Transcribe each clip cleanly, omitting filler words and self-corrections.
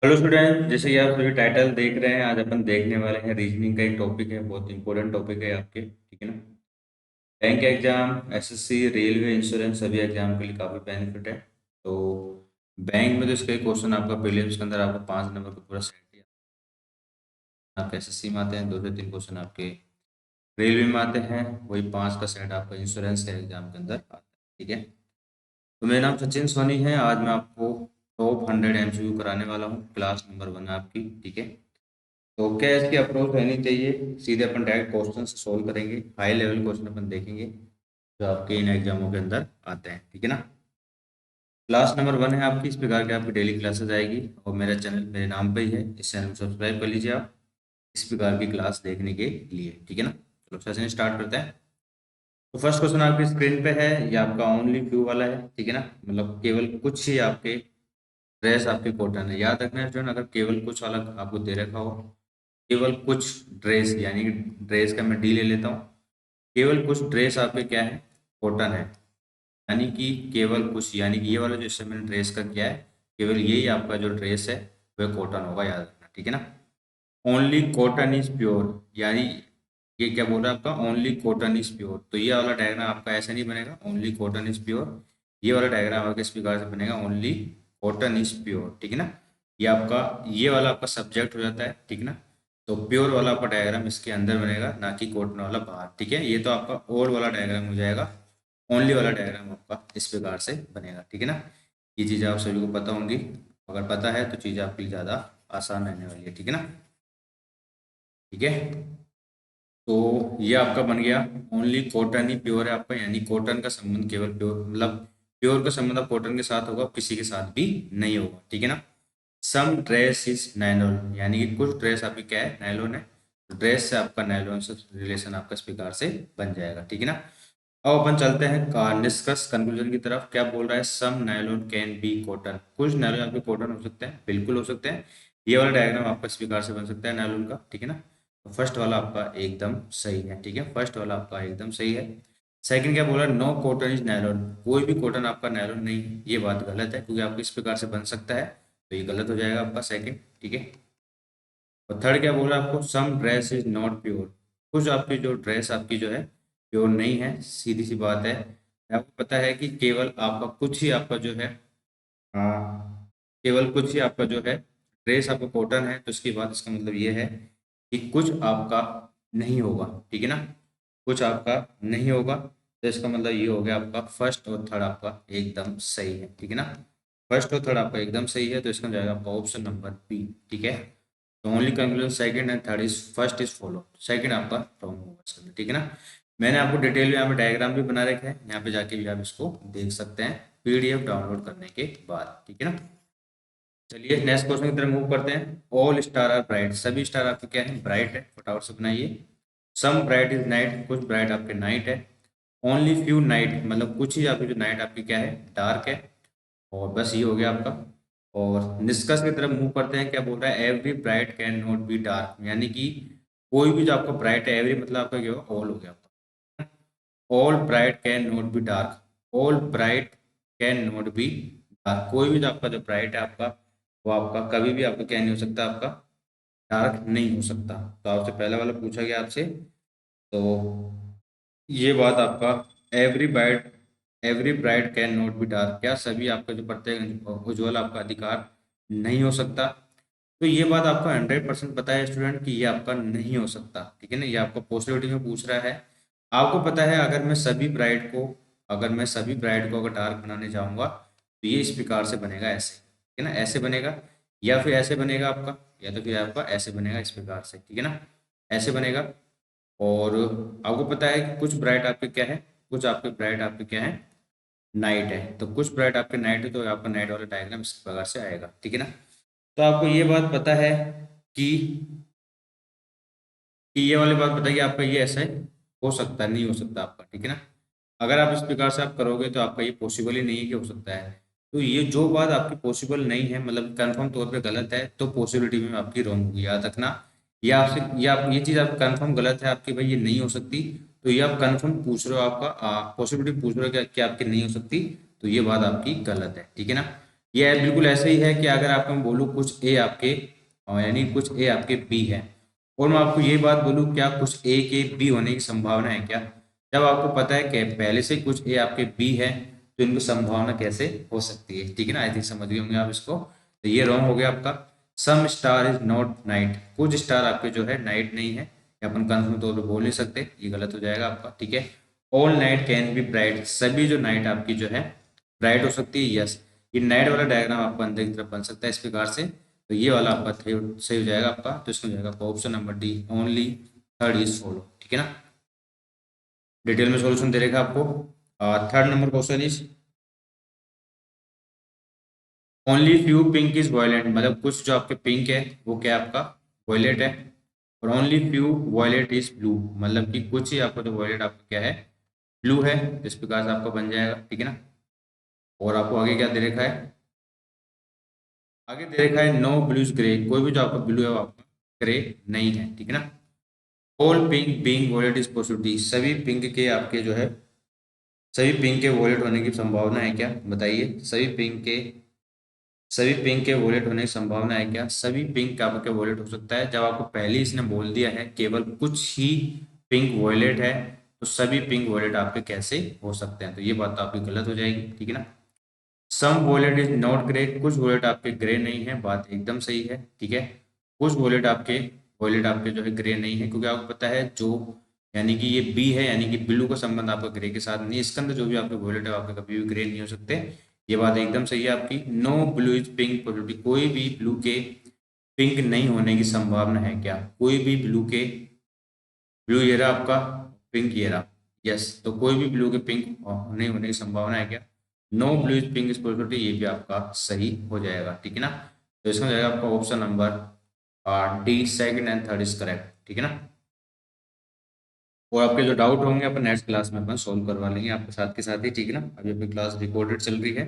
Hello student, जैसे कि आप सभी टाइटल देख रहे हैं, आज अपन देखने वाले हैं रीजनिंग का एक टॉपिक है। बहुत इंपॉर्टेंट टॉपिक है आपके, ठीक है ना। Bank exam, SSC, railway, insurance सभी एग्जाम के लिए काफ़ी बेनिफिट है। तो बैंक में तो इसका क्वेश्चन आपका प्रीलिम्स के अंदर आपको 5 नंबर का पूरा सेट दिया। आपके एसएससी में आते हैं 2 से 3 क्वेश्चन, आपके रेलवे में आते हैं वही 5 का सेट आपका इंश्योरेंस के एग्जाम के अंदर आता है, ठीक है। तो मेरा नाम सचिन सोनी है। आज मैं आपको टॉप 100 एमसीक्यू कराने वाला हूँ। क्लास नंबर 1 आपकी, ठीक है। तो क्या इसकी अप्रोच रहनी चाहिए, सीधे अपन डायरेक्ट क्वेश्चन से सोल्व करेंगे। हाई लेवल क्वेश्चन अपन देखेंगे जो आपके इन एग्जामों के अंदर आते हैं, ठीक है ना। क्लास नंबर 1 है आपकी, इस प्रकार की आपकी डेली क्लासेस आएगी और मेरा चैनल मेरे नाम पे ही है। इस चैनल को सब्सक्राइब कर लीजिए आप इस प्रकार की क्लास देखने के लिए, ठीक है ना। चलो सेशन स्टार्ट करते हैं। तो फर्स्ट क्वेश्चन आपकी स्क्रीन पे है, ये आपका ओनली फ्यू वाला है, ठीक है ना। मतलब केवल कुछ ही आपके ड्रेस आपके कॉटन है। याद रखना है स्टूडेंट, अगर केवल कुछ वाला आपको दे रखा हो, केवल कुछ ड्रेस यानी कि ड्रेस का मैं डी ले लेता हूँ। केवल कुछ ड्रेस आपके क्या है, कॉटन है। यानी कि केवल कुछ, यानी कि ये वाला जो इससे मैंने ड्रेस का किया है, केवल यही आपका जो ड्रेस है वह कॉटन होगा, याद रखना, ठीक है ना। ओनली कॉटन इज प्योर, यानी ये क्या बोल रहा है आपका, ओनली कॉटन इज प्योर। तो ये वाला डायग्राम आपका ऐसे नहीं बनेगा, ओनली कॉटन इज प्योर। ये वाला डायग्राम आपके इस प्रकार से बनेगा, ओनली कॉटन इज प्योर, ठीक है ना। ये आपका, ये वाला आपका सब्जेक्ट हो जाता है, ठीक है ना। तो प्योर वाला आपका डायग्राम इसके अंदर बनेगा, ना कि कॉटन वाला बाहर, ठीक है। ये तो आपका ओल्ड वाला डायग्राम हो जाएगा। ओनली वाला डायग्राम आपका इस प्रकार से बनेगा, ठीक है ना। ये चीज़ें आप सभी को पता होंगी। अगर पता है तो चीज़ें आपके लिए ज़्यादा आसान रहने वाली है, ठीक है ना। ठीक है, तो ये आपका बन गया। ओनली कॉटन ही प्योर है आपका, यानी कॉटन का संबंध केवल प्योर, मतलब प्योर का संबंध कॉटन के साथ होगा, किसी के साथ भी नहीं होगा, ठीक है ना। सम ड्रेस इज नायलॉन, यानी कि कुछ ड्रेस आपकी क्या है, नायलॉन है। तो ड्रेस से आपका नायलॉन से रिलेशन आपका इस प्रकार से बन जाएगा, ठीक है ना। अब अपन चलते हैं का निष्कर्ष कंक्लूजन की तरफ। क्या बोल रहा है, सम नायलॉन कैन बी कॉटन, कुछ नायलॉन आपके कॉटन हो सकते हैं, बिल्कुल हो सकते हैं। ये वाला डायग्राम आपका इस प्रकार से बन सकता है नायलॉन का, ठीक है ना। तो फर्स्ट वाला आपका एकदम सही है, ठीक है, फर्स्ट वाला आपका एकदम सही है। सेकंड क्या बोला, नो कॉटन इज नायलॉन, कोई भी कॉटन आपका नायलॉन नहीं है, ये बात गलत है, क्योंकि आपको इस प्रकार से बन सकता है, तो ये गलत हो जाएगा आपका सेकंड, ठीक है। और थर्ड क्या बोला आपको, सम ड्रेस इज नॉट प्योर, कुछ आपकी जो ड्रेस आपकी जो है प्योर नहीं है, सीधी सी बात है। आपको पता है कि केवल आपका कुछ ही आपका जो है, हाँ, केवल कुछ ही आपका जो है ड्रेस आपका कॉटन है, तो इसकी बात, इसका मतलब ये है कि कुछ आपका नहीं होगा, ठीक है ना। कुछ आपका नहीं होगा, तो इसका मतलब ये हो गया आपका फर्स्ट और थर्ड आपका एकदम सही है, ठीक है ना। फर्स्ट और थर्ड आपका एकदम सही है, तो इसका हो जाएगा आपका ऑप्शन नंबर बी, ठीक है। तो only conclusion second and third is, first is follow, second आपका रॉन्ग होगा इसके अंदर, ठीक है ना। मैंने आपको डिटेल में यहाँ पे डायग्राम भी बना रखा है, यहाँ पे जाके भी आप इसको देख सकते हैं पीडीएफ डाउनलोड करने के बाद, ठीक है ना। चलिए नेक्स्ट क्वेश्चन की तरफ मूव करते हैं। ऑल स्टार आर ब्राइट, सभी स्टार आपके क्या है, ब्राइट है, फटाफट से बनाइए। सम ब्राइट इज नाइट, कुछ ब्राइट आपके नाइट है। ओनली फ्यू नाइट, मतलब कुछ ही आपकी जो नाइट आपकी क्या है, डार्क है। और बस ये हो गया आपका। और निष्कर्ष की तरफ मूव करते हैं। क्या बोल रहा है, every bright can not be dark, यानी कि कोई भी जो आपका ब्राइट है, एवरी मतलब आपका क्या होगा, ऑल हो गया आपका। All bright can not be dark, all bright can not be dark, कोई भी जो आपका जो ब्राइट है आपका, वो आपका कभी भी आपका क्या नहीं हो सकता, आपका डार्क नहीं हो सकता। तो आपसे पहला वाला पूछा गया आपसे, तो ये बात आपका, every bright can not be dark, क्या सभी आपका जो प्रत्येक उज्ज्वल आपका अधिकार नहीं हो सकता। तो ये बात आपको 100% पता है स्टूडेंट कि ये आपका नहीं हो सकता, ठीक है ना। ये आपको पॉसिबिलिटी में पूछ रहा है। आपको पता है, अगर मैं सभी ब्राइट को अगर डार्क बनाने जाऊंगा, तो ये इस प्रकार से बनेगा ऐसे, ठीक है ना, ऐसे बनेगा, या फिर ऐसे बनेगा आपका, या तो फिर आपका ऐसे बनेगा इस प्रकार से, ठीक है ना, ऐसे बनेगा। और आपको पता है कि कुछ ब्राइट आपके क्या है, कुछ आपके ब्राइट आपके क्या है, नाइट है। तो कुछ ब्राइट आपके नाइट है, तो आपका नाइट वाला डायग्राम इस प्रकार से आएगा, ठीक है ना। तो आपको ये बात पता है कि ये वाली बात बताइए, आपका ये ऐसा हो सकता है, नहीं हो सकता आपका, ठीक है ना। अगर आप इस प्रकार से आप करोगे, तो आपका ये पॉसिबल ही नहीं है कि हो सकता है। तो ये जो बात आपकी पॉसिबल नहीं है, मतलब कंफर्म तौर पे गलत है, तो पॉसिबिलिटी में आपकी रॉन्ग होगी, याद रखना। ये आपसे, ये आप ये चीज़ आप कंफर्म गलत है आपकी, भाई ये नहीं हो सकती, तो ये आप कंफर्म पूछ रहे हो, आपका पॉसिबिलिटी पूछ रहे हो कि आपकी नहीं हो सकती, तो ये बात आपकी गलत है, ठीक है ना। ये बिल्कुल ऐसे ही है कि अगर आपको मैं बोलूँ कुछ ए आपके यानी कुछ ए आपके बी है, और मैं आपको ये बात बोलूँ क्या कुछ ए के बी होने की संभावना है क्या, जब आपको पता है कि पहले से कुछ ए आपके बी है तो इनकी संभावना कैसे हो सकती है, ठीक है ना। आई थिंक समझ गए होंगे आप इसको। तो ये रॉन्ग हो गया आपका। सम स्टार इज नॉट नाइट, कुछ स्टार आपके जो है नाइट नहीं है, ये अपन कंफर्म तौर पर बोल नहीं सकते, ये गलत हो जाएगा आपका, ठीक है। All night can be bright, सभी जो नाइट आपकी जो है ब्राइट हो सकती है, यस। ये नाइट वाला डायग्राम आपका अंदर की तरफ बन सकता है इस प्रकार से, तो ये वाला आपका सही हो जाएगा आपका, तो इसमें हो जाएगा आपका option number D, only third is follow, ठीक है ना। डिटेल में सॉल्यूशन दे रहेगा आपको। Third number question is only few pink is violet, मतलब कुछ जो आपके पिंक है वो क्या है आपका वॉयलेट है, और only few violet is blue, मतलब कि कुछ ही आपका जो वॉयलेट आपका क्या है ब्लू है, तो इस प्रकार से आपका बन जाएगा, ठीक है ना। और आपको आगे क्या दे रखा है, आगे दे रखा है नो ब्लूज ग्रे, कोई भी जो आपका ब्लू है वो आपका ग्रे नहीं है, ठीक है ना। All pink being wallet is possibility, सभी पिंक के आपके जो है सभी पिंक के वॉलेट होने की संभावना है क्या, बताइए। सभी पिंक के वॉलेट होने की संभावना है क्या, सभी पिंक का आपके वॉलेट हो सकता है, जब आपको पहले ही इसने बोल दिया है केवल कुछ ही पिंक वॉलेट है, तो सभी पिंक वॉलेट आपके कैसे हो सकते हैं, तो ये बात तो आपकी गलत हो जाएगी, ठीक है ना। सम वॉलेट इज नॉट ग्रे, कुछ वॉलेट आपके ग्रे नहीं है, बात एकदम सही है, ठीक है। कुछ वॉलेट आपके जो है ग्रे नहीं है, क्योंकि आपको पता है जो यानी कि ये बी है, यानी कि ब्लू का संबंध आपका ग्रे के साथ नहीं है, इसके अंदर जो भी आपके वॉलेट है आपके कभी भी ग्रे नहीं हो सकते, ये बात एकदम सही है आपकी। No blue is pink possibility, कोई भी ब्लू के पिंक नहीं होने की संभावना है क्या, कोई भी ब्लू ये रहा आपका, पिंक ये रहा, यस, तो कोई भी ब्लू के पिंक नहीं होने की संभावना है क्या, no blue is pink is possibility, ये भी आपका सही हो जाएगा, ठीक है ना। तो इसमें हो जाएगा आपका option number D, second and third is correct, ठीक है ना। और आपके जो डाउट होंगे अपन नेक्स्ट क्लास में अपन सोल्व करवा लेंगे आपके साथ के साथ ही, ठीक है ना। अभी अपनी क्लास रिकॉर्डेड चल रही है।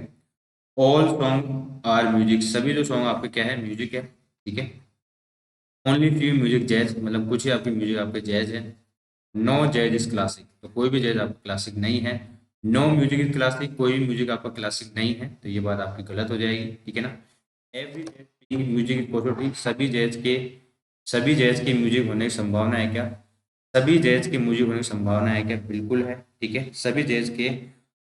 ऑल सॉन्ग आर म्यूजिक, सभी जो सॉन्ग आपके क्या है म्यूजिक है, ठीक है। ओनली फ्यू म्यूजिक जैज, मतलब कुछ ही आपकी म्यूजिक आपके जैज है। नो जैज इज क्लासिक, तो कोई भी जैज आपका क्लासिक नहीं है। नो म्यूजिक इज क्लासिक, कोई भी म्यूजिक आपका क्लासिक नहीं है, तो ये बात आपकी गलत हो जाएगी, ठीक है ना। Every jazz music is possibility, सभी जैज के म्यूजिक होने की संभावना है क्या, सभी जैज के म्यूजिक होने की संभावना है क्या, बिल्कुल है, ठीक है। सभी जैज के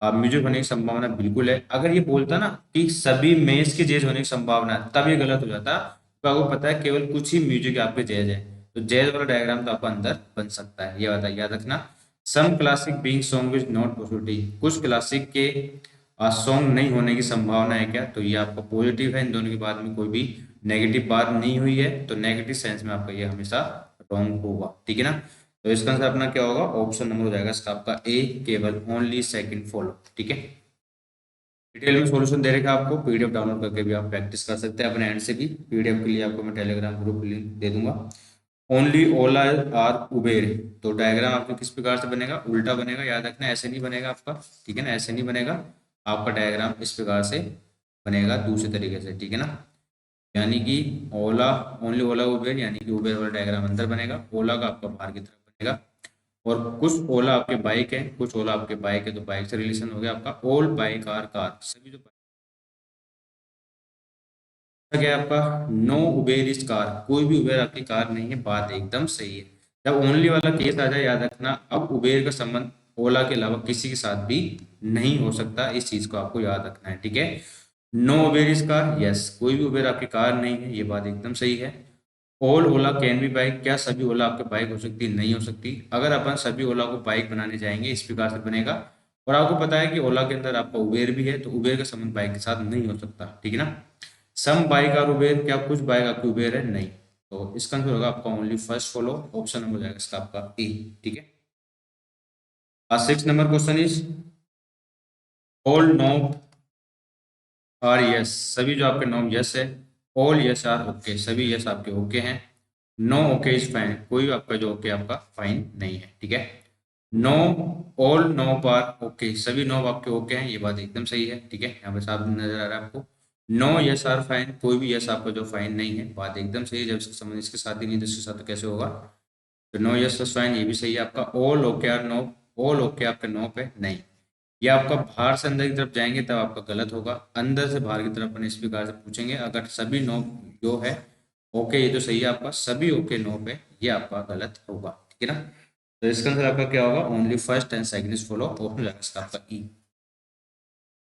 म्यूजिक होने की संभावना बिल्कुल है। अगर ये बोलता ना कि सभी मेंस के जैज होने की संभावना है, तब ये गलत हो जाता, तो आपको पता है केवल कुछ ही म्यूजिक आपके जैज है, तो जैज वाला डायग्राम तो आपका अंदर बन सकता है, ये बात याद रखना। Some classic being song is not possibility, कुछ क्लासिक के सॉन्ग नहीं होने की संभावना है क्या, तो ये आपका पॉजिटिव है, इन दोनों के बाद में कोई भी नेगेटिव बात नहीं हुई है, तो नेगेटिव सेंस में आपका ये हमेशा रॉन्ग होगा, ठीक है ना। तो इसका आंसर अपना क्या होगा, ऑप्शन नंबर हो जाएगा इसका आपका ए, केवल ओनली सेकंड फॉलो, ठीक है। डिटेल में सॉल्यूशन दे रखा है आपको, पीडीएफ डाउनलोड करके भी आप प्रैक्टिस कर सकते हैं अपने एंड से भी, पीडीएफ के लिए आपको मैं टेलीग्राम ग्रुप लिंक दे दूंगा। ओनली ओला आर उबेर, तो डायग्राम आपको किस प्रकार से बनेगा, उल्टा बनेगा, याद रखना, ऐसे नहीं बनेगा आपका, ठीक है ना, ऐसे नहीं बनेगा आपका डायग्राम, इस प्रकार से बनेगा दूसरे तरीके से, ठीक है ना। यानी कि ओला, ओनली ओला उबेर, यानी कि उबेर वाला डायग्राम अंदर बनेगा, ओला का आपका बाहर की तरफ बनेगा, और कुछ ओला आपके बाइक है, कुछ ओला आपके बाइक है, तो बाइक से रिलेशन हो गया आपका, ऑल बाइक आर कार, सभी जो क्या है आपका, नो उबेर इज कार, कोई भी उबेर आपकी कार नहीं है, बात एकदम सही है। जब ओनली वाला केस आ जाए, याद रखना अब उबेर का संबंध ओला के अलावा किसी के साथ भी नहीं हो सकता, इस चीज को आपको याद रखना है, ठीक है। No Uber is car, yes, कोई भी उबेर आपकी कार नहीं है, ये बात एकदम सही है। All Ola can be bike, क्या सभी ओला आपके बाइक हो सकती है, नहीं हो सकती। अगर अपन सभी ओला को बाइक बनाने जाएंगे इस प्रकार से बनेगा, और आपको पता है कि ओला के अंदर आपका उबेर भी है, तो उबेर का संबंध बाइक के साथ नहीं हो सकता, ठीक है ना। सम बाइक आर उबेर, क्या कुछ बाइक आपकी उबेर है, नहीं, तो इसका आंसर होगा आपका only first follow, option number हो जाएगा इसका आपका ए, ठीक है। Six number question is all knob are yes, सभी जो आपके नॉम यस है, ऑल यस आर ओके, सभी यस आपके ओके हैं। नो ओके इज फाइन, कोई आपका जो ओके आपका फाइन नहीं है, ठीक है। No, all knob are okay, सभी नॉब आपके ओके हैं, ये बात एकदम सही है, ठीक है, यहाँ पे साफ नजर आ रहा है आपको। नो यस आर फाइन, कोई भी यस आपका जो फाइन नहीं है, बात एकदम सही है, जब इसका संबंध इसके साथ ही नहीं तो इसके साथ तो कैसे होगा, तो नो यस फाइन, ये भी सही है आपका। All okay are no, all okay आपका नो पे नहीं, ये आपका बाहर से अंदर की तरफ जाएंगे तब आपका गलत होगा, अंदर से बाहर की तरफ अपन इस प्रकार से पूछेंगे। अगर सभी नो जो है ओके ये तो सही है आपका, सभी ओके नो पे ये आपका गलत होगा, ठीक है ना। तो इसका आंसर आपका क्या होगा, only first and second is follow, option हो जाएगा इसका आपका E.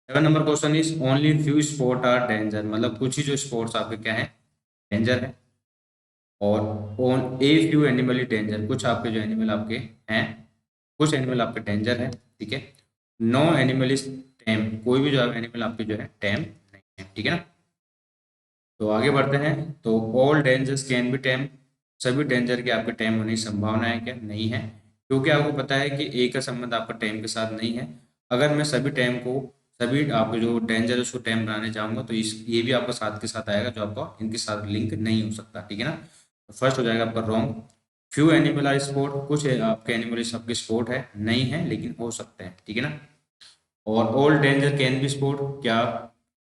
7 number question is only few sport are danger, मतलब कुछ ही जो स्पोर्ट्स आपके क्या है डेंजर है, और on a few animal is danger, कुछ आपके जो एनिमल आपके हैं, कुछ एनिमल आपके डेंजर है, ठीक है। नो एनिमल इज टेम, कोई भी जो एनिमल आपके जो है टेम नहीं है, ठीक है ना। तो आगे बढ़ते हैं, तो all dangers can B tech, सभी डेंजर के आपके टेम होने की संभावना है क्या, नहीं है, क्योंकि आपको पता है कि ए का संबंध आपका टेम के साथ नहीं है। अगर मैं सभी टेम को, सभी आपके जो डेंजर है उसको टेम बनाने जाऊंगा तो इस ये भी आपका साथ के साथ आएगा, जो आपका इनके साथ लिंक नहीं हो सकता, ठीक है ना। तो फर्स्ट हो जाएगा आपका wrong. Few animal are sport, कुछ आपके एनिमल आपके स्पोर्ट है, नहीं है लेकिन हो सकते हैं, ठीक है ना। और all danger can be sport, क्या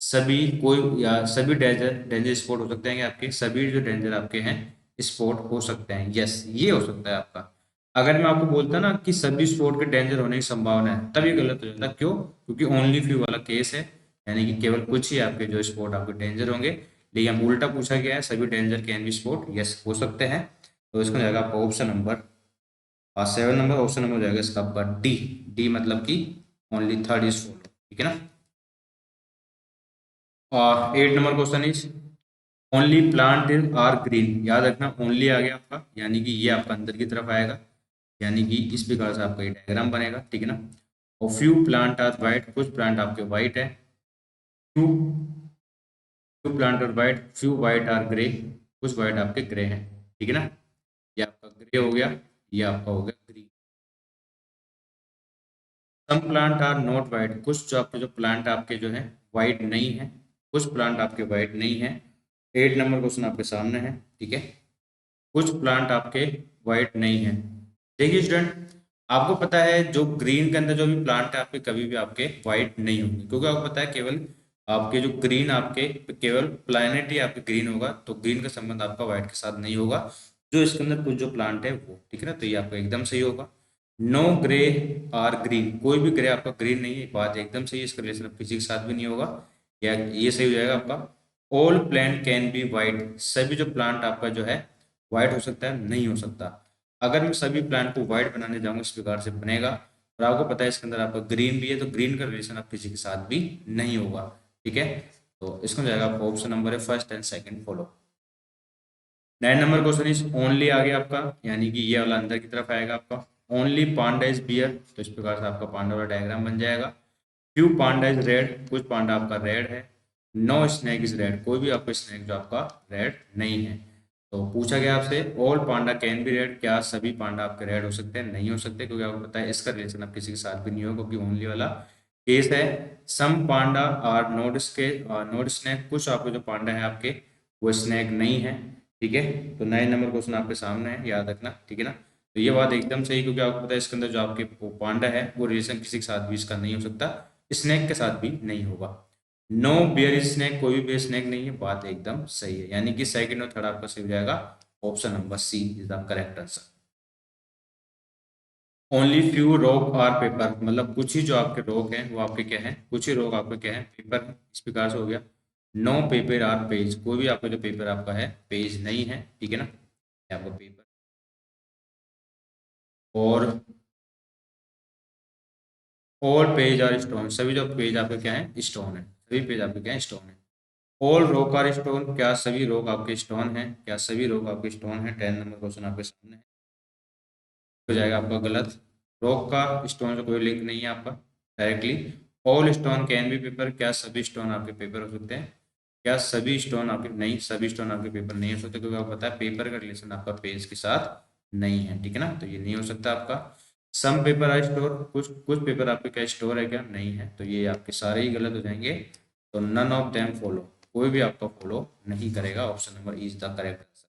सभी कोई या सभी डेंजर डेंजर स्पोर्ट हो सकते हैं, कि आपके सभी जो डेंजर आपके हैं स्पोर्ट हो सकते हैं, यस ये हो सकता है आपका। अगर मैं आपको बोलता ना कि सभी स्पोर्ट के डेंजर होने की संभावना है, तब ये गलत हो जाता, क्यों, क्योंकि ओनली फ्यू वाला केस है, यानी कि केवल कुछ ही आपके जो स्पोर्ट आपके डेंजर होंगे। लेकिन अब उल्टा पूछा गया है, सभी danger can be sport, yes हो सकते हैं। तो इसका हो जाएगा आपका option number 7 number, option number हो जाएगा इसका आपका डी। डी मतलब कि ओनली थर्ड इज फॉलो, ठीक है ना। 8 number question is only plant are green, याद रखना ओनली आ गया आपका, यानी कि ये आपका अंदर की तरफ आएगा, यानी कि इस प्रकार से आपका ये डायग्राम बनेगा, ठीक है ना। और फ्यू प्लांट आर वाइट, कुछ प्लांट आपके वाइट है, few few plant are white, few white are grey, कुछ वाइट आपके ग्रे हैं, ठीक है ना। ये आपका ग्रे हो गया, ये आपका हो गया green. Some plant are not white, कुछ जो आपके जो प्लांट आपके जो है वाइट नहीं है, कुछ प्लांट आपके वाइट नहीं है। 8 नंबर क्वेश्चन आपके सामने है, ठीक है। कुछ प्लांट आपके वाइट नहीं है। देखिए स्टूडेंट, आपको पता है जो ग्रीन के अंदर जो भी प्लांट है आपके कभी भी आपके वाइट नहीं होंगे, क्योंकि आपको पता है केवल आपके जो ग्रीन आपके केवल प्लानट ही आपके ग्रीन होगा, तो ग्रीन का संबंध आपका व्हाइट के साथ नहीं होगा। जो इसके अंदर कुछ जो प्लांट है वो, ठीक है ना, तो ये आपका एकदम सही होगा। नो ग्रे आर ग्रीन, कोई भी ग्रे आपका ग्रीन नहीं है, बात एकदम सही है, इसका रिलेशन किसी के साथ भी नहीं होगा, या ये सही हो जाएगा आपका। All plant can be white, सभी जो प्लांट आपका जो है वाइट हो सकता है, नहीं हो सकता। अगर मैं सभी प्लांट को वाइट बनाने जाऊंगा इस प्रकार से बनेगा, और आपको पता है इसके अंदर आपका ग्रीन भी है, तो ग्रीन का रिलेशन आप किसी के साथ भी नहीं होगा, ठीक है। तो इसका जाएगा आपका ऑप्शन नंबर है first and second follow. 9 number question is only आ गया आपका, यानी कि ये वाला अंदर की तरफ आएगा आपका। ओनली पांडा इज बियर, तो इस प्रकार से आपका पांडा वाला डायग्राम बन जाएगा। फ्यू पांडा इज रेड, कुछ पांडा आपका रेड है। नो स्नैक इज रेड, कोई भी आपका स्नैक जो आपका रेड नहीं है। तो पूछा गया आपसे all Panda can be red, क्या सभी पांडा आपके रेड हो सकते हैं, नहीं हो सकते, क्योंकि आपको पता है इसका रिलेशन आप किसी के साथ भी नहीं होगा, क्योंकि ओनली वाला केस है। सम पांडा आर नोट के नोट स्नैक, कुछ आपके जो पांडा है आपके वो स्नैक नहीं है, ठीक है। तो 9 नंबर क्वेश्चन आपके सामने है, याद रखना, ठीक है ना। तो ये बात एकदम सही, क्योंकि आपको पता है इसके अंदर जो आपके वो पांडा है वो रिलेशन किसी के साथ भी इसका नहीं हो सकता, स्नैक के साथ भी नहीं होगा। नो बियर इज स्नैक, कोई भी बियर स्नैक नहीं है, बात एकदम सही है, यानी कि सेकंड और थर्ड आपका सही हो जाएगा, option number C is the correct answer. Only few rock are paper, मतलब कुछ ही जो आपके रॉक हैं वो आपके क्या हैं, कुछ ही रॉक आपके क्या है पेपर है, इस प्रकार से हो गया। नो पेपर आर पेज, कोई भी आपका जो पेपर आपका है पेज नहीं है, ठीक है ना, ये आपका पेपर। और ऑल पेज आर स्टोन, सभी जो पेज आपके क्या है स्टोन है, सभी पेज आपके क्या है स्टोन है। ऑल रॉक आर स्टोन, क्या सभी रॉक आपके स्टोन है, क्या सभी रॉक आपके स्टोन है। 10 नंबर क्वेश्चन आपके सामने है, हो जाएगा आपका गलत। रॉक का स्टोन से कोई लिंक नहीं है आपका directly. All stone can be paper, क्या सभी स्टोन आपके पेपर हो सकते हैं, क्या सभी स्टोन आपके, नहीं सभी स्टोन आपके पेपर नहीं हो सकते, क्योंकि आपको पता है पेपर का रिलेशन आपका पेज के साथ नहीं है, ठीक है ना, तो ये नहीं हो सकता आपका। सम पेपर आर स्टोर, कुछ कुछ पेपर आपके क्या स्टोर है क्या, नहीं है, तो ये आपके सारे ही गलत हो जाएंगे। तो नन ऑफ देम फॉलो, कोई भी आपका फॉलो नहीं करेगा, option number is the correct answer.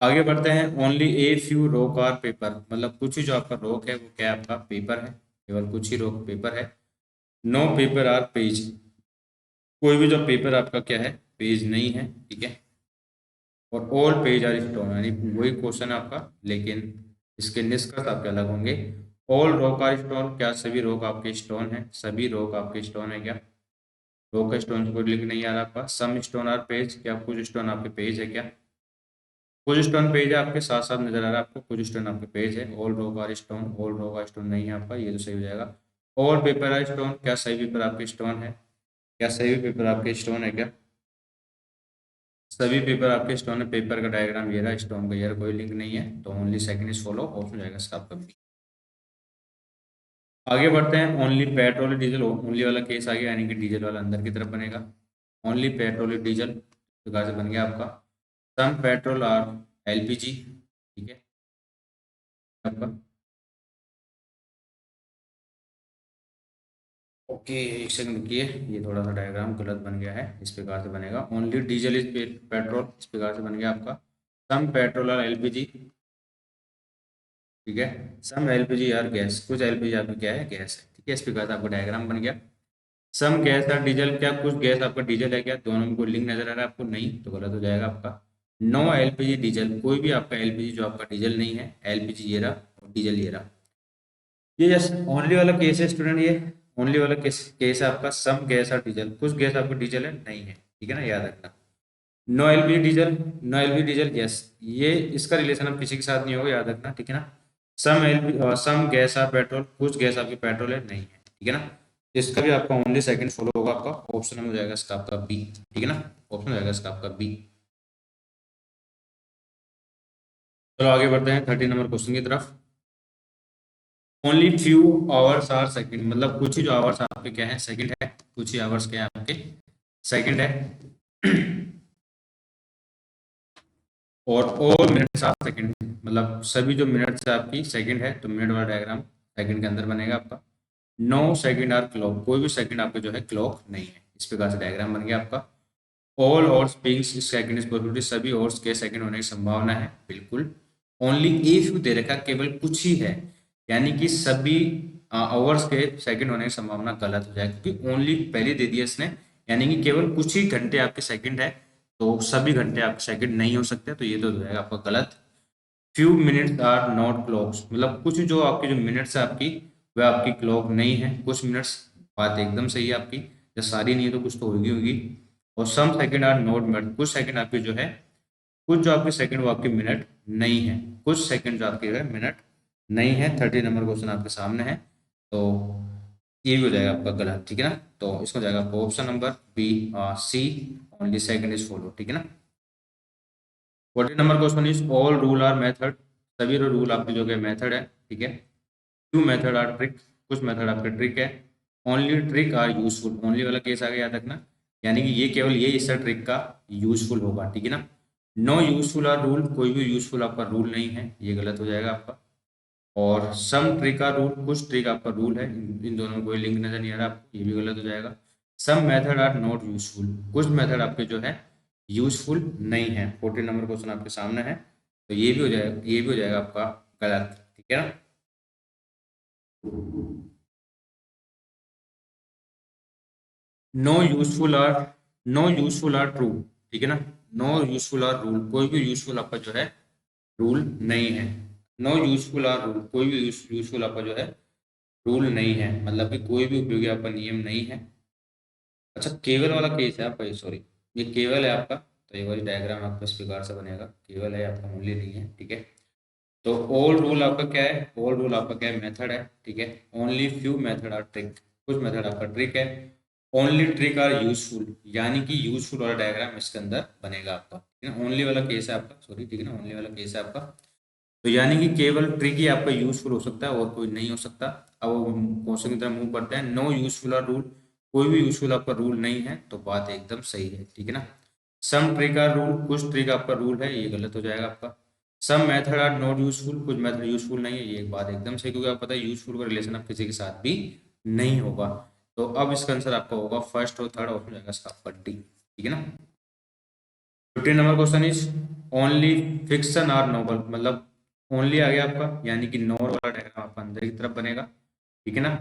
आगे बढ़ते हैं, ओनली ए फ्यू रोक आर पेपर, मतलब कुछ ही जो आपका रोक है वो क्या है आपका पेपर है, केवल कुछ ही रोक पेपर है। नो पेपर आर पेज, कोई भी जो पेपर आपका क्या है पेज नहीं है, ठीक है। और ऑल पेज आर स्टोन, यानी वही क्वेश्चन है आपका, लेकिन इसके निष्कर्ष आपके अलग होंगे। ऑल रॉक आर स्टोन, क्या सभी रॉक आपके स्टोन है? सभी रॉक आपके स्टोन है क्या? रॉक का स्टोन कोई लिंक नहीं आ रहा आपका। सम स्टोन आर पेज, क्या कुछ स्टोन आपके पेज है क्या? कुछ स्टोन पेज है आपके, साथ साथ नजर आ रहा है आपको, कुछ स्टोन आपके पेज है। All rock are stone, all rock are stone नहीं है आपका, ये तो सही हो जाएगा। ऑल पेपर आर स्टोन, क्या सभी पेपर आपके स्टोन है? क्या सभी पेपर आपके स्टोन है क्या? सभी पेपर आपके स्टोन है। पेपर का डायग्राम ये रहा, स्टोन का ये रहा, कोई लिंक नहीं है, तो only second is follow, option हो जाएगा इसका आपका B। आगे बढ़ते हैं। ओनली पेट्रोल डीजल, ओनली वाला केस आ गया, यानी कि डीजल वाला अंदर की तरफ बनेगा। ओनली पेट्रोल डीजल प्रकार से बन गया आपका। सम पेट्रोल आर LPG, ठीक है आपका। ओके, एक सेकंड रुकिए, ये थोड़ा सा डायग्राम गलत बन गया है। इस प्रकार से बनेगा, ओनली डीजल इज पेट्रोल, इस प्रकार से बन गया आपका। सम पेट्रोल आर LPG, ठीक है। सम LPG आर गैस, कुछ LPG आपकी क्या है? गैस है, ठीक है। इस प्रकार से आपका डायग्राम बन गया। सम गैस आर डीजल, क्या कुछ गैस आपका डीजल है क्या? दोनों में कोई लिंक नजर आ रहा है आपको? नहीं, तो गलत हो जाएगा आपका। नो LPG डीजल, कोई भी आपका LPG जो आपका डीजल नहीं है। LPG ये रहा और डीजल ये रहा। ये जस्ट ओनली वाला केस है स्टूडेंट, ये ओनली वाला केस केस है आपका। सम गैस और डीजल, कुछ गैस आपका डीजल है नहीं है, ठीक है ना, याद रखना। No LPG diesel, no LPG diesel yes, ये इसका रिलेशन अब किसी के साथ नहीं होगा, याद रखना, ठीक है ना। सम LPG, सम गैस और पेट्रोल, कुछ गैस आपकी पेट्रोल है नहीं है, ठीक है ना। इसका भी आपका ओनली सेकंड फॉलो होगा, आपका ऑप्शन हो जाएगा इसका आपका B, ठीक है ना। ऑप्शन हो जाएगा इसका आपका B। चलो आगे बढ़ते हैं 30 नंबर क्वेश्चन की तरफ। Only few hours are second, मतलब कुछ ही जो आवर्स आपके क्या है? सेकंड है। कुछ ही आवर्स क्या है आपके? सेकंड है। और ऑल मिनट्स आर सेकंड, मतलब सभी जो मिनट्स है आपकी सेकंड है, तो मिनट वाला डायग्राम सेकंड के अंदर बनेगा आपका। नो सेकंड आर क्लॉक, कोई भी सेकंड आपके जो है क्लॉक नहीं है। इस प्रकार से डायग्राम बन गया आपका। ऑल और बीइंग्स सेकंड इज पॉसिबिलिटी, सभी और के सेकंड होने की संभावना है, बिल्कुल। ओनली इफ दे रखा, केवल कुछ ही है, यानी कि सभी आवर्स के सेकंड होने की संभावना गलत हो जाएगी, क्योंकि ओनली पहले दे दिया इसने, यानी कि केवल कुछ ही घंटे आपके सेकंड है, तो सभी घंटे आपके सेकंड नहीं हो सकते, तो ये तो हो जाएगा आपका गलत। Few minutes are not clocks, मतलब कुछ जो आपकी जो मिनट्स है आपकी, वह आपकी क्लॉक नहीं है। कुछ मिनट्स, बात एकदम सही है आपकी, जब सारी नहीं है तो कुछ तो होगी। और सम सेकंड आर नॉट मिनट, कुछ सेकंड आपके जो है, कुछ जो आपके सेकंड वो आपके मिनट नहीं है। कुछ सेकंड जो आपके है मिनट नहीं है। 30 नंबर क्वेश्चन आपके सामने है, तो ये भी हो जाएगा आपका गलत, ठीक है ना। तो इसको जाएगा आपका option number B, C, only second is follow, ठीक है ना। 40 number question is all rule are method, सभी रूल आपके जो है मेथड है, ठीक है। टू मेथड आर ट्रिक, कुछ मेथड आपके ट्रिक है। Only trick are useful, only वाला केस आ गया, याद रखना, यानी कि ये केवल ये इस ट्रिक का यूजफुल होगा, ठीक है ना। नो यूजफुल आर रूल, कोई भी यूजफुल आपका रूल नहीं है, ये गलत हो जाएगा आपका। और सम ट्रिक आर रूल, कुछ ट्रिक आपका रूल है, इन दोनों में कोई लिंक नजर नहीं आ रहा आपको, ये भी गलत हो जाएगा। Some method are not useful, कुछ मेथड आपके जो है यूजफुल नहीं है। 14 नंबर क्वेश्चन आपके सामने है, तो ये भी हो जाएगा, ये भी हो जाएगा आपका गलत, ठीक है ना। No useful are, no useful are true, ठीक है ना। नो यूजफुल आर रूल, कोई भी यूजफुल आपका जो है रूल नहीं है। नो यूजफुल आर रूल, कोई भी यूजफुल आपका जो है रूल नहीं है, मतलब कि कोई भी उपयोगी आपका नियम नहीं है। अच्छा, केवल वाला केस है आपका, सॉरी, ये केवल है आपका, तो ये वाली डायग्राम आपका इस प्रकार से बनेगा, केवल है आपका, मूल्य नहीं है, ठीक है। तो ऑल रूल आपका क्या है? ऑल रूल आपका क्या है? मेथड है, ठीक है। Only few method are trick, कुछ मेथड आपका ट्रिक है। ओनली ट्रिक आर यूजफुल, यानी कि यूजफुल वाला डायग्राम इसके अंदर बनेगा आपका, ठीक है। ओनली वाला केस है आपका, सॉरी, ठीक है ना, ओनली वाला केस है आपका। तो यानी कि केवल ट्रिक ही आपका यूजफुल हो सकता है और कोई नहीं हो सकता। अब हम क्वेश्चन की तरफ मूव करते हैं। नो यूजफुल आर रूल, कोई भी यूजफुल आपका रूल नहीं है, तो बात एकदम सही है, ठीक है ना। सम ट्रिक आर रूल, कुछ ट्रिक आपका रूल है, ये गलत हो जाएगा आपका। Some method are not useful, कुछ मेथड यूजफुल नहीं है, ये एक बात एकदम सही, क्योंकि आपको पता है यूजफुल का रिलेशन आप किसी के साथ भी नहीं होगा। तो अब इसका आंसर आपका होगा फर्स्ट और थर्ड ऑप्शन जाएगा इसका आपका D, ठीक है ना। 15 number question is only fiction are novel, मतलब ओनली आ गया आपका, यानी कि नॉर वाला डायग्राम आपका अंदर की तरफ बनेगा, ठीक है ना।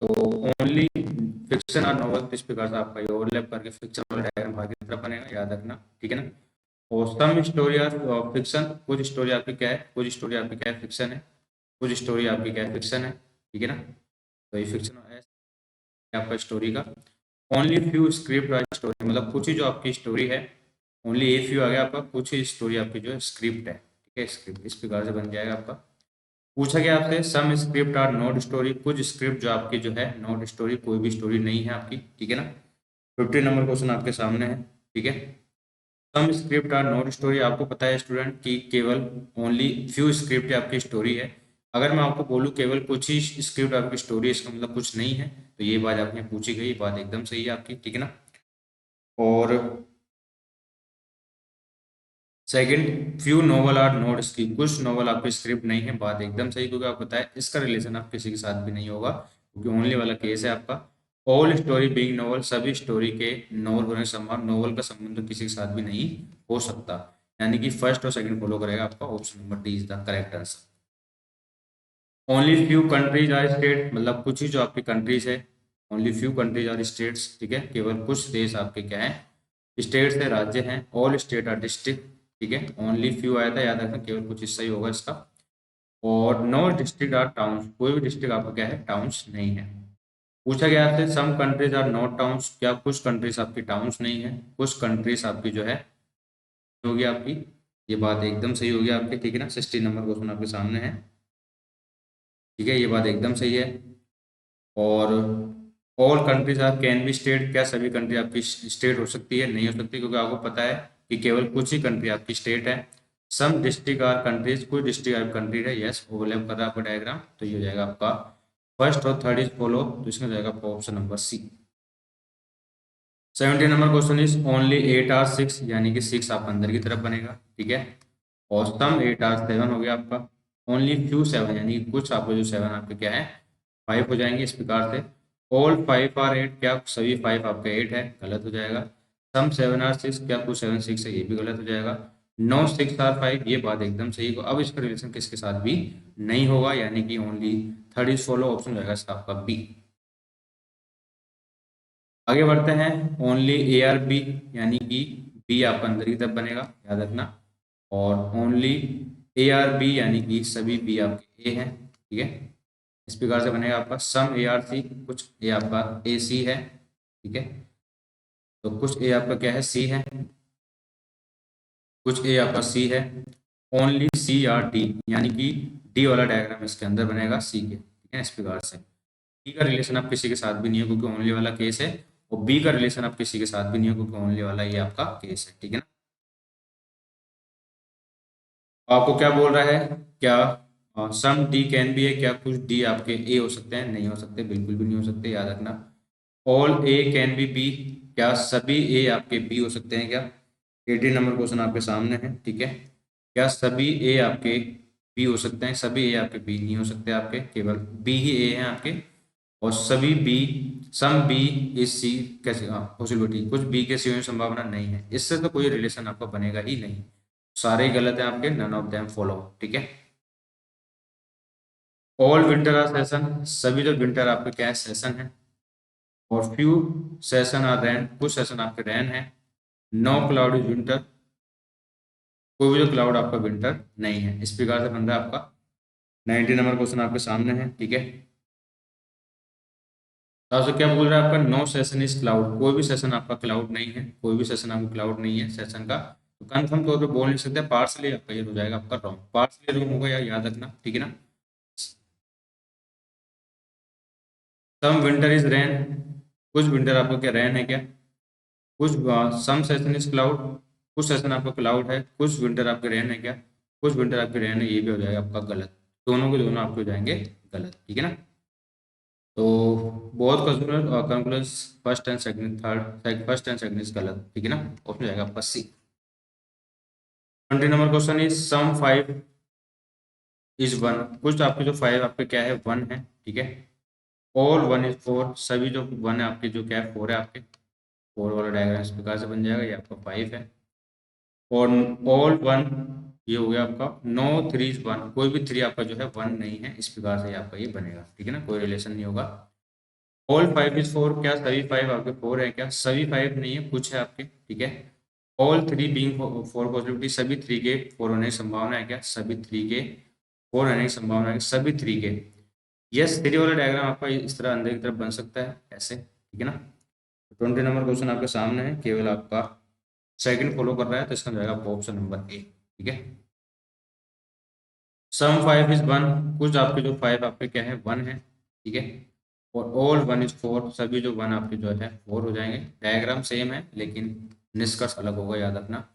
तो ओनली फिक्शन आर नॉवल, इस प्रकार से आपका ये ओवरलैप करके फिक्शन वाला डायग्राम बाहर की तरफ बनेगा, याद रखना, ठीक है ना। और सम स्टोरी आर फिक्शन, कुछ स्टोरी आपकी क्या है? कुछ स्टोरी आपकी क्या है? फिक्शन है। कुछ स्टोरी आपकी क्या है, फिक्शन है, ठीक है ना। तो ये फिक्शन है आपका स्टोरी का। ओनली फ्यू स्क्रिप्ट और स्टोरी, मतलब कुछ ही जो आपकी स्टोरी है, ओनली ए फ्यू आ गया आपका, कुछ ही स्टोरी आपकी जो है स्क्रिप्ट है, ठीक है। स्क्रिप्ट इस प्रकार से बन जाएगा आपका। पूछा गया आपसे सम स्क्रिप्ट आर नॉट स्टोरी, कुछ स्क्रिप्ट जो आपकी जो है नॉट स्टोरी, कोई भी स्टोरी नहीं है आपकी, ठीक है ना। 50 नंबर क्वेश्चन आपके सामने है, ठीक है। सम स्क्रिप्ट आर नॉट स्टोरी, आपको पता है स्टूडेंट कि केवल ओनली फ्यू स्क्रिप्ट आपकी स्टोरी है। अगर मैं आपको बोलूँ केवल कुछ ही स्क्रिप्ट आपकी स्टोरी, इसका मतलब कुछ नहीं है, तो ये बात आपने पूछी गई, बात एकदम सही है आपकी, ठीक है ना। और second, few novel are not script, कुछ नोवेल आपकी स्क्रिप्ट नहीं है, बात एकदम सही, क्योंकि आपको पता है इसका रिलेशन आप किसी के साथ भी नहीं होगा, क्योंकि ओनली वाला केस है आपका। ऑल स्टोरी बीइंग नोवेल, सभी स्टोरी के नोवेल होने के समान, नोवेल का संबंध तो किसी के साथ भी नहीं हो सकता, यानी कि फर्स्ट और सेकंड फॉलो करेगा आपका, option number D is the correct answer. Only few countries are state, मतलब कुछ ही जो आपकी कंट्रीज है, only few countries are states, ठीक है, केवल कुछ देश आपके क्या है, स्टेट्स है, राज्य हैं। ऑल स्टेट आर डिस्ट्रिक्ट, ठीक है, ओनली फ्यू आया था, याद रखना केवल कुछ हिस्सा ही होगा इसका। और नो डिस्ट्रिक्ट आर टाउन्स, कोई भी डिस्ट्रिक्ट आपका क्या है, टाउन्स नहीं है। पूछा गया आपसे some countries are not towns, क्या कुछ कंट्रीज आपकी टाउन्स नहीं है, कुछ कंट्रीज आपकी जो है होगी आपकी, ये बात एकदम सही होगी आपकी, ठीक है ना। 60 नंबर क्वेश्चन आपके सामने है, ठीक है, ये बात एकदम सही है। और all countries are can be state, क्या सभी कंट्री आपकी स्टेट हो सकती है, नहीं हो सकती, क्योंकि आपको पता है कि केवल कुछ ही कंट्री आपकी स्टेट है। सम डिस्ट्रिक्ट आर कंट्रीज, कुछ डिस्ट्रिक्ट आर कंट्री है, यस ओवरलैप कर रहा है आपका डायग्राम, तो ये हो जाएगा आपका फर्स्ट और थर्ड इज फॉलो, तो इसमें जाएगा आपका option number C. 70 number question is only 8 are 6, यानी कि 6 आपका अंदर की तरफ बनेगा, ठीक है। और सम 8 आर 7 हो गया आपका। ओनली फ्यू 7, यानी कि कुछ आपको जो 7 आपके क्या है, 5 हो जाएंगे, इस प्रकार से। ऑल 5 आर 8, क्या सभी 5 आपके 8 है, गलत हो जाएगा। सम 7 आर 6, क्या कुछ 7 6 है, ये भी गलत हो जाएगा। नो 6 आर 5, ये बात एकदम सही हो। अब इसका रिलेशन किसके साथ भी नहीं होगा, यानी कि only third is follow, option हो जाएगा इसका आपका बी। आगे बढ़ते हैं, ओनली ए आर बी, यानी कि बी आपका अंदर की तरफ बनेगा, याद रखना। और ओनली ए आर बी, यानी कि सभी बी आपके ए हैं, ठीक है। इस प्रकार से बनेगा आपका सम ए आर सी, कुछ ए आपका ए सी है, ठीक है। तो कुछ ए आपका क्या है, सी है, कुछ ए आपका सी है। ओनली सी आर डी, यानी कि डी वाला डायग्राम इसके अंदर बनेगा सी के, ठीक है, इस प्रकार से। डी का रिलेशन आप किसी के साथ भी नहीं हो, क्योंकि ओनली वाला केस है। और बी का रिलेशन आप किसी के साथ भी नहीं हो, क्योंकि ओनली वाला ये आपका केस है, ठीक है ना। आपको क्या बोल रहा है, क्या सम डी कैन बी है, क्या कुछ डी आपके ए हो सकते हैं, नहीं हो सकते, बिल्कुल भी नहीं हो सकते, याद रखना। All A can be B, क्या सभी ए आपके बी हो सकते हैं क्या। 18 नंबर क्वेश्चन आपके सामने है, ठीक है। क्या सभी ए आपके बी हो सकते हैं, सभी ए आपके बी नहीं हो सकते, आपके केवल बी ही ए हैं आपके। और सभी B, some B is C, कैसे पॉसिबिलिटी, कुछ बी के सी होने की संभावना नहीं है, इससे तो कोई रिलेशन आपका बनेगा ही नहीं, सारे ही गलत हैं आपके, नन ऑफ देम फॉलो, ठीक है। ऑल विंटर आर सेशन, सभी जो विंटर आपके क्या है, सेशन है। और फ्यू सेशन आर रैन, कुछ सेशन आपके रैन है। नो क्लाउड इज विंटर, कोई भी जो क्लाउड आपका विंटर नहीं है, इस प्रकार से बन रहा है आपका। 90 नंबर क्वेश्चन आपके सामने है, ठीक है। तो आपसे क्या बोल रहा है आपका, नो सेशन इज क्लाउड, कोई भी सेशन आपका क्लाउड नहीं है, कोई भी सेशन आपका क्लाउड नहीं है सेशन का, तो कंफर्म तौर पे बोल नहीं सकते, पार्सली आपका ये हो जाएगा आपका रॉन्ग, पार्सली रॉन्ग होगा, याद रखना, ठीक है ना। सम विंटर इज रेन, कुछ विंटर आपको क्या रेन है क्या, कुछ सम सेशन इज क्लाउड, कुछ सेशन आपका क्लाउड है, कुछ विंटर आपके रेन है क्या, कुछ विंटर आपके रेन है, ये भी हो जाएगा आपका गलत, दोनों के दोनों आपके हो जाएंगे गलत, ठीक है ना। तो बहुत conclusion, first and second, third, first and second is गलत, ठीक है ना, ऑप्शन हो जाएगा आपका C. 20 number question is some 5 is 1, कुछ आपके जो 5 आपके क्या है, 1 है, ठीक है। ऑल 1 इज 4, सभी जो 1 है आपके जो क्या है, 4 है आपके, 4 वाला डायग्राम इस प्रकार से बन जाएगा, ये आपका 5 है। और ऑल 1, ये हो गया आपका, नो 3 इज 1, कोई भी 3 आपका जो है 1 नहीं है, इस प्रकार से आपका ये बनेगा, ठीक है ना, कोई रिलेशन नहीं होगा। ऑल 5 इज 4, क्या सभी 5 आपके 4 है क्या, सभी 5 नहीं है, कुछ है आपके, ठीक है। ऑल 3 बीइंग 4 पॉसिबिलिटी, सभी 3 के 4 होने की संभावना है क्या, सभी 3 के फोर रहने की संभावना है सभी थ्री के। यस, थ्री वाला डायग्राम आपका इस तरह अंदर की तरफ बन सकता है ऐसे, ठीक है ना। 20 नंबर क्वेश्चन आपके सामने है, केवल आपका सेकंड फॉलो कर रहा है, तो इसका जाएगा आपका ऑप्शन नंबर ए, ठीक है। सम फाइव इज वन, कुछ आपके जो फाइव आपके क्या है वन है, ठीक है। और ऑल वन इज फोर, सभी जो वन आपके जो है फोर हो जाएंगे। डायग्राम सेम है लेकिन निष्कर्ष अलग होगा, याद रखना।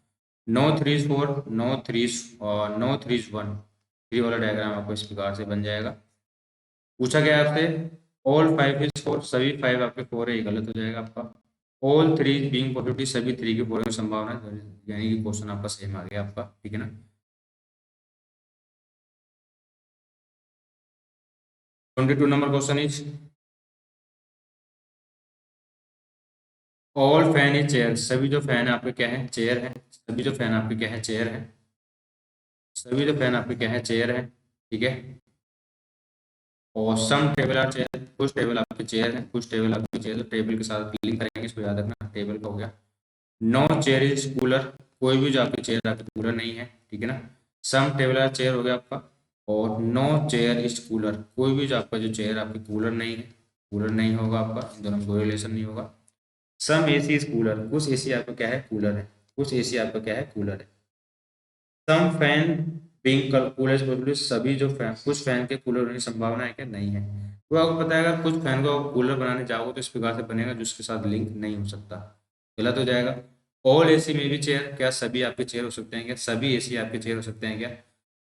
No three is four, no three is one, three वाला डायग्राम आपको इस प्रकार से बन जाएगा। पूछा गया आपसे ऑल फाइव इज फोर, सभी फाइव आपके फोर है, ये गलत हो जाएगा आपका। ऑल थ्री बीइंग पॉजिटिव, सभी थ्री के फोर की संभावना, यानी कि क्वेश्चन आपका सेम आ गया आपका, ठीक है ना। 22 number question is all fan is chair, सभी जो फैन है आपके क्या है चेयर है, सभी जो फैन आपके क्या है चेयर है, सभी जो फैन आपके क्या है चेयर है, ठीक है। और सम टेबल आर चेयर, कुछ टेबल आपके चेयर है, कुछ टेबल आपके चेयर, तो टेबल के साथ लिंक करेंगे, इसको याद रखना, टेबल का हो गया। नो चेयर इज कूलर, कोई भी जो आपकी चेयर आपकी कूलर नहीं है, ठीक है ना। सम टेबल आर चेयर हो गया आपका। और नो चेयर इज कूलर, कोई भी जो आपका जो चेयर आपकी कूलर नहीं है, कूलर नहीं होगा आपका, इन दोनों में कोई रिलेशन नहीं होगा। सम एसी इज कूलर, कुछ एसी आपका क्या है कूलर है, कुछ एसी आपका क्या है कूलर है। सम फैन बीइंग कूलर, सभी जो फैन, कुछ फैन के कूलर होने की संभावना है क्या नहीं है। तो आपको पता है अगर कुछ फैन को कूलर बनाने जाओगे तो इस प्रकार से बनेगा जिसके साथ लिंक नहीं हो सकता, गलत हो जाएगा। ऑल एसी में भी चेयर, क्या सभी आपके चेयर हो सकते हैं क्या, सभी एसी आपके चेयर हो सकते हैं क्या।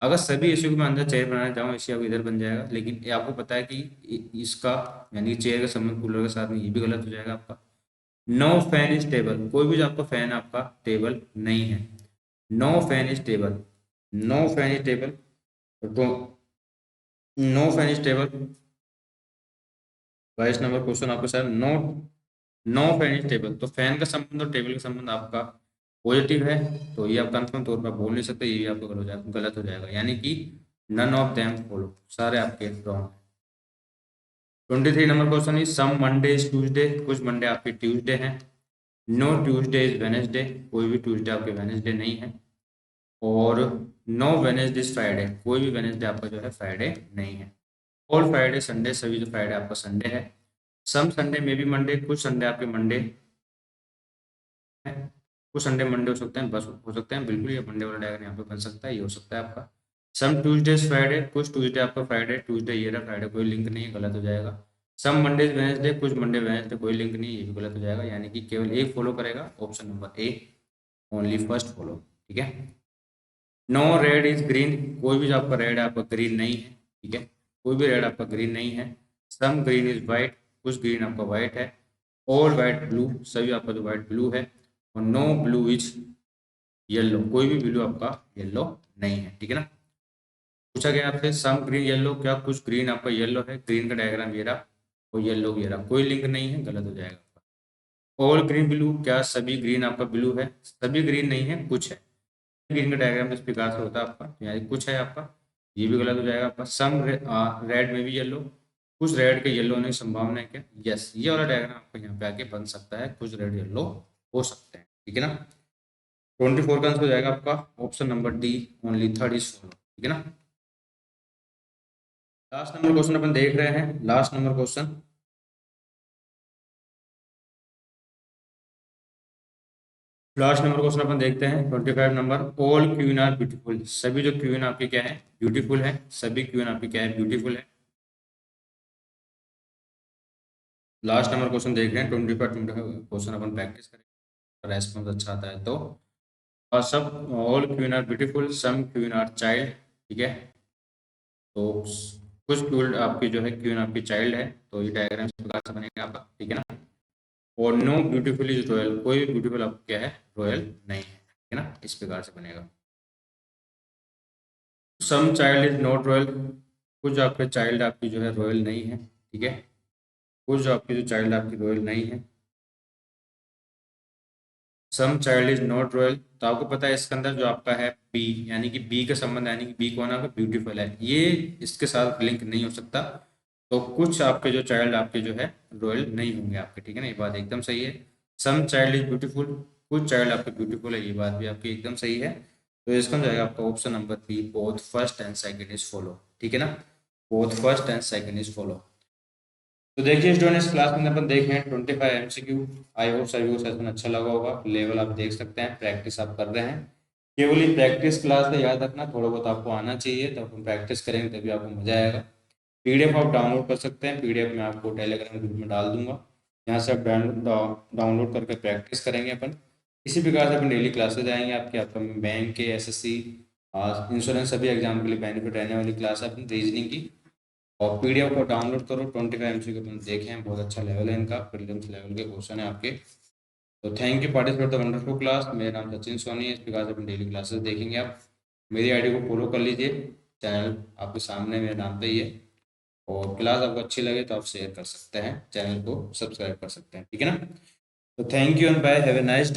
अगर सभी एसी को मैं अंदर चेयर बनाना चाहूँ, एसी आपको इधर बन जाएगा, लेकिन ये आपको पता है कि इसका यानी चेयर का संबंध कूलर के साथ में, ये भी गलत हो जाएगा आपका। नो फैन इज टेबल, कोई भी जो आपका फैन आपका टेबल नहीं है। No fan is table, no fan is table, तो no fan is table. 22 number question आपके साथ no, no fan is table, तो फैन का संबंध और टेबल का संबंध आपका पॉजिटिव है, तो ये आप कंफर्म तौर पर बोल नहीं सकते, ये भी आपको गलत हो जाएगा, यानी कि नन ऑफ देम फॉलो, सारे आपके wrong. 23 number question is some Monday is Tuesday, कुछ मंडे आपके ट्यूजडे हैं। नो ट्यूजडे इज वेनेसडे, कोई भी ट्यूजडे आपके वेनेसडे नहीं है। और नो वेनेसडे इज फ्राइडे, कोई भी वेनेसडे आपका जो है फ्राइडे नहीं है। ऑल फ्राइडे संडे, सभी जो फ्राइडे आपका संडे है। सम संडे में भी मंडे, कुछ संडे आपके मंडे है, कुछ संडे मंडे हो सकते हैं, बस हो सकते हैं बिल्कुल, ये मंडे वाला डायग्राम यहाँ पे बन सकता है, ये हो सकता है आपका। सम ट्यूजडेज फ्राइडे, कुछ ट्यूजडे आपका फ्राइडे, ट्यूजडे ये रहा, फ्राइडे कोई लिंक नहीं है, गलत हो जाएगा। सम मंडेज वेनेसडे, कुछ मंडे वेनेसडे कोई लिंक नहीं है, ये भी गलत हो जाएगा, यानी कि केवल एक फॉलो करेगा, option number A, only first follow, ठीक है। नो रेड इज ग्रीन, कोई भी जो आपका रेड है आपका ग्रीन नहीं है, ठीक है, कोई भी रेड आपका ग्रीन नहीं है। सम ग्रीन इज वाइट, कुछ ग्रीन आपका वाइट है। ऑल वाइट ब्लू, सभी आपका जो वाइट ब्लू है। और नो ब्लू इज येलो, कोई भी ब्लू आपका येलो नहीं है, ठीक है ना। पूछा गया आपसे सम ग्रीन येलो, क्या कुछ ग्रीन आपका येलो है, ग्रीन का डायग्राम ये रहा और येलो ये रहा, कोई लिंक नहीं है, गलत हो जाएगा। ऑल ग्रीन ब्लू, क्या सभी ग्रीन आपका ब्लू है, सभी ग्रीन नहीं है, कुछ है। ग्रीन का डायग्राम इस प्रकार से होता है आपका, तो यहाँ कुछ है आपका, ये भी गलत हो जाएगा आपका। सम रेड में भी येलो, कुछ रेड के येलो होने की संभावना है क्या, यस, ये वाला डायग्राम आपको यहाँ पे आके बन सकता है, कुछ रेड येलो हो सकते हैं, ठीक है ना। 24 का आंसर हो जाएगा आपका option number D, only third is follow, ठीक है ना। लास्ट नंबर क्वेश्चन अपन देख रहे हैं, last number question, last number question अपन देखते हैं 25 number. All queen are beautiful, सभी जो क्वीन आपके क्या है ब्यूटीफुल है, सभी क्वीन आपके क्या है ब्यूटीफुल है। लास्ट नंबर क्वेश्चन देख रहे हैं 25 क्वेश्चन अपन प्रैक्टिस करेंगे, रेस्पॉन्स अच्छा आता है तो। और सब all queen are beautiful, some queen are child, ठीक है। तो कुछ क्वीन आपकी जो है क्वीन आपकी चाइल्ड है, तो ये डायग्राम इस प्रकार से बनेगा आपका, ठीक है ना। और नो ब्यूटीफुल इज रॉयल, कोई भी ब्यूटीफुल आपको क्या है रॉयल नहीं है, ठीक है ना, इस प्रकार से बनेगा। सम चाइल्ड इज नॉट रॉयल, कुछ आपके चाइल्ड आपकी जो है रॉयल नहीं है, ठीक है, कुछ जो आपकी जो चाइल्ड आपकी रॉयल नहीं है। सम चाइल्ड इज नॉट रॉयल, तो आपको पता है इसके अंदर जो आपका है बी, यानी कि बी का संबंध, यानी कि बी कौन है आपका ब्यूटीफुल है, ये इसके साथ लिंक नहीं हो सकता। तो कुछ आपके जो चाइल्ड आपके जो है रॉयल नहीं होंगे आपके, ठीक है ना, ये बात एकदम सही है। सम चाइल्ड इज ब्यूटीफुल, कुछ चाइल्ड आपके ब्यूटीफुल है, ये बात भी आपकी एकदम सही है। तो इसका हो जाएगा आपका option number B, both first and second is follow, ठीक है ना, both first and second is follow. तो देखिए स्टूडेंट, इस क्लास में अपन देखे हैं 25 एमसीक्यू। आई होप सभी को सेशन अच्छा लगा होगा। लेवल आप देख सकते हैं, प्रैक्टिस आप कर रहे हैं। केवल ही प्रैक्टिस क्लास में याद रखना, थोड़ा बहुत आपको आना चाहिए, तब हम प्रैक्टिस करेंगे तभी आपको मजा आएगा। पीडीएफ आप डाउनलोड कर सकते हैं, पीडीएफ मैं आपको टेलीग्राम ग्रुप में डाल दूंगा, यहाँ से आप डाउनलोड करके प्रैक्टिस करेंगे अपन। इसी प्रकार से अपन डेली क्लासेज आएंगे आपके अपकमिंग बैंक के, एसएससी, इंश्योरेंस, सभी एग्जाम के लिए बेनिफिट रहने वाली क्लास है अपन रीजनिंग की। और पीडीएफ को डाउनलोड करो, 25 एमसीक्यू अपन देखे हैं, बहुत अच्छा लेवल है इनका, प्रीलिम्स लेवल के क्वेश्चन है आपके। तो thank you participate the wonderful class. मेरा नाम सचिन सोनी है, इस प्रकार से अपन डेली क्लासेस देखेंगे। आप मेरी आईडी को फॉलो कर लीजिए, चैनल आपके सामने मेरे नाम पे ही है। और क्लास आपको अच्छी लगे तो आप शेयर कर सकते हैं, चैनल को सब्सक्राइब कर सकते हैं, ठीक है ना। तो thank you and bye, have a nice